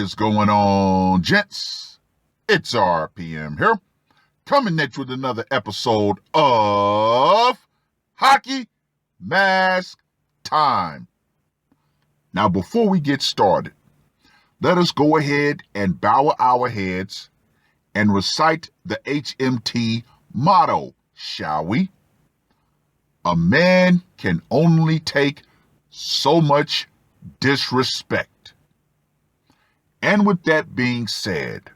is going on, gents? It's R.P.M. here, coming at you with another episode of Hockey Mask Time. Now, before we get started, let us go ahead and bow our heads and recite the HMT motto, shall we? A man can only take so much disrespect. And with that being said,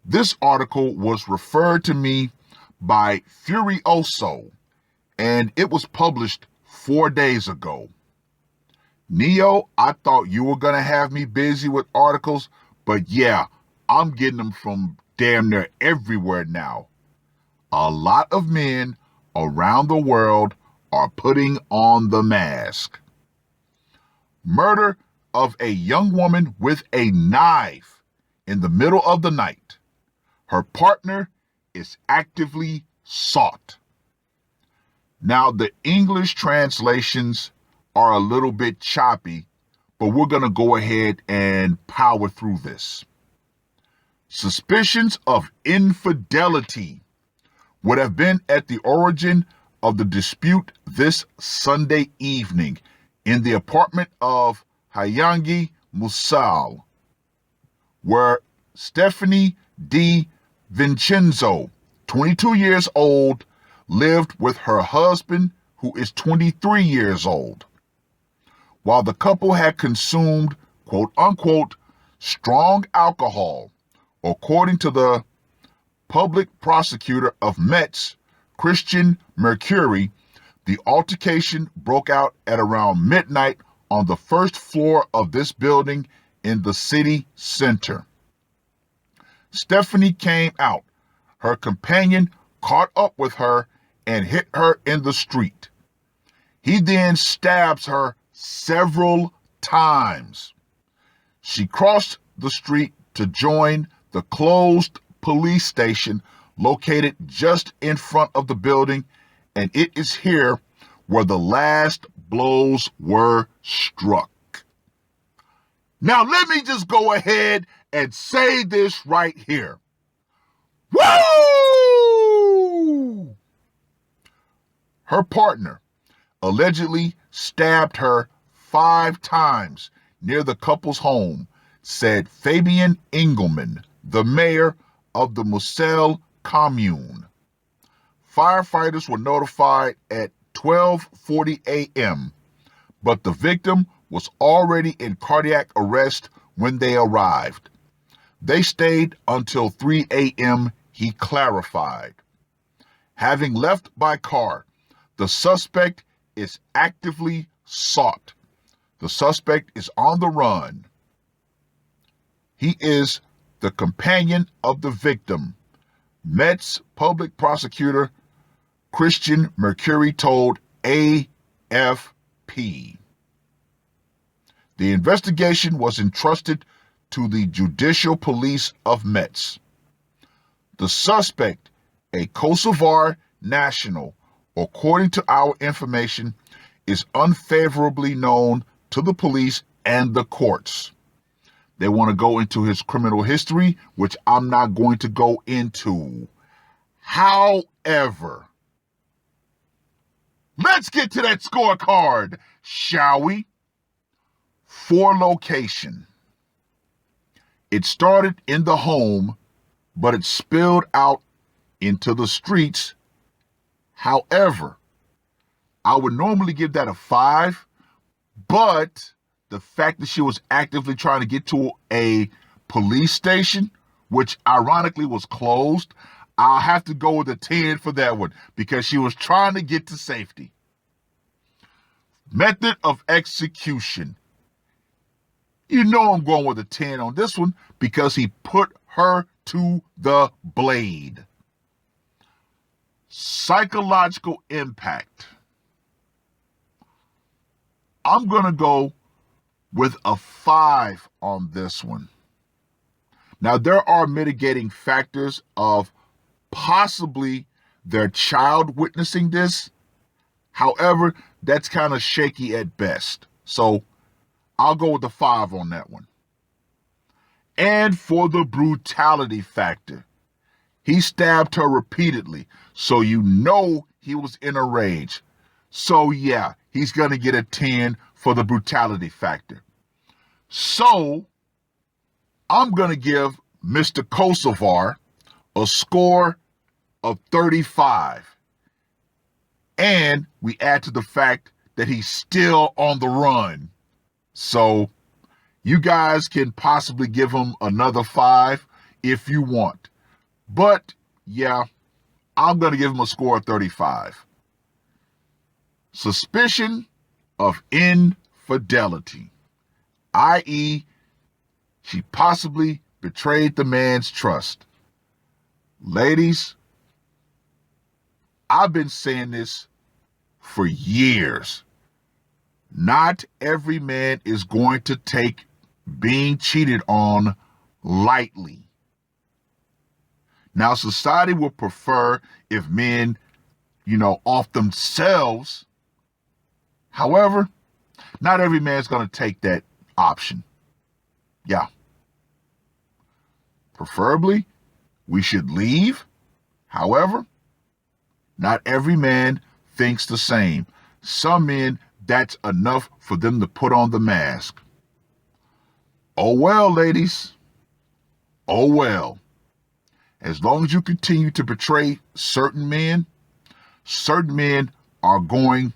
this article was referred to me by Furioso, and it was published 4 days ago. Neo, I thought you were going to have me busy with articles, but yeah, I'm getting them from damn near everywhere now. A lot of men around the world are putting on the mask. Murder of a young woman with a knife in the middle of the night. Her partner is actively sought. Now, the English translations are a little bit choppy, but we're going to go ahead and power through this. Suspicions of infidelity would have been at the origin of the dispute this Sunday evening in the apartment of Hayangi Musal, where Stephanie Di Vincenzo, 22 years old, lived with her husband, who is 23 years old. While the couple had consumed, quote unquote, strong alcohol, according to the public prosecutor of Metz, Christian Mercury, the altercation broke out at around midnight on the first floor of this building in the city center. Stephanie came out. Her companion caught up with her and hit her in the street. He then stabs her several times. She crossed the street to join the closed police station located just in front of the building, and it is here where the last blows were struck. Now, let me just go ahead and say this right here. Woo! Her partner allegedly stabbed her 5 times near the couple's home, said Fabian Engelman, the mayor of the Musel commune. Firefighters were notified at 12:40 a.m., but the victim was already in cardiac arrest when they arrived. They stayed until 3 a.m., he clarified. Having left by car, the suspect is actively sought. The suspect is on the run. He is the companion of the victim, Metz public prosecutor Christian Mercury told AFP. The investigation was entrusted to the Judicial Police of Metz. The suspect, a Kosovar national, according to our information, is unfavorably known to the police and the courts. They want to go into his criminal history, which I'm not going to go into. However, let's get to that scorecard, shall we? For location. It started in the home, but it spilled out into the streets. However, I would normally give that a 5, but the fact that she was actively trying to get to a police station, which ironically was closed, I'll have to go with a 10 for that one because she was trying to get to safety. Method of execution. You know I'm going with a 10 on this one because he put her to the blade. Psychological impact. I'm going to go with a 5 on this one. Now, there are mitigating factors of possibly their child witnessing this. However, that's kind of shaky at best. So I'll go with the 5 on that one. And for the brutality factor, he stabbed her repeatedly, so you know he was in a rage. So yeah, he's going to get a 10 for the brutality factor. So I'm going to give Mr. Kosovar a score of 35. And we add to the fact that he's still on the run. So you guys can possibly give him another 5 if you want. But yeah, I'm going to give him a score of 35. Suspicion of infidelity, i.e., she possibly betrayed the man's trust. Ladies, I've been saying this for years. Not every man is going to take being cheated on lightly. Now, society would prefer if men, off themselves. However, not every man's going to take that option. Yeah. Preferably, we should leave. However, not every man thinks the same. Some men, that's enough for them to put on the mask. Oh well, ladies. Oh well. As long as you continue to betray certain men are going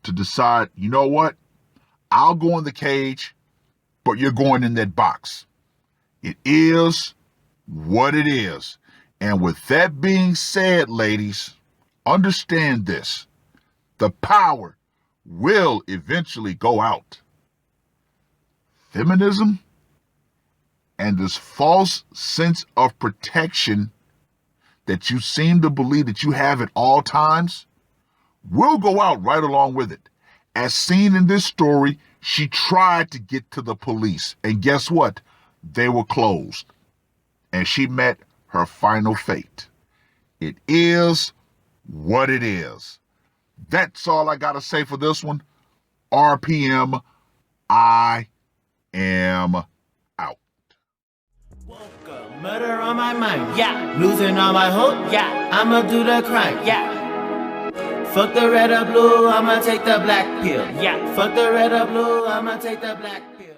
to decide, you know what? I'll go in the cage, but you're going in that box. It is what it is. And with that being said, ladies, understand this. The power will eventually go out. Feminism and this false sense of protection that you seem to believe that you have at all times will go out right along with it. As seen in this story, she tried to get to the police, and guess what? They were closed, and she met her final fate. It is what it is. That's all I gotta say for this one. R.P.M. I am out. Murder on my mind, yeah. Losing all my hope, yeah. I'ma do the crime, yeah. Fuck the red or blue, I'ma take the black pill, yeah. Fuck the red or blue, I'ma take the black pill.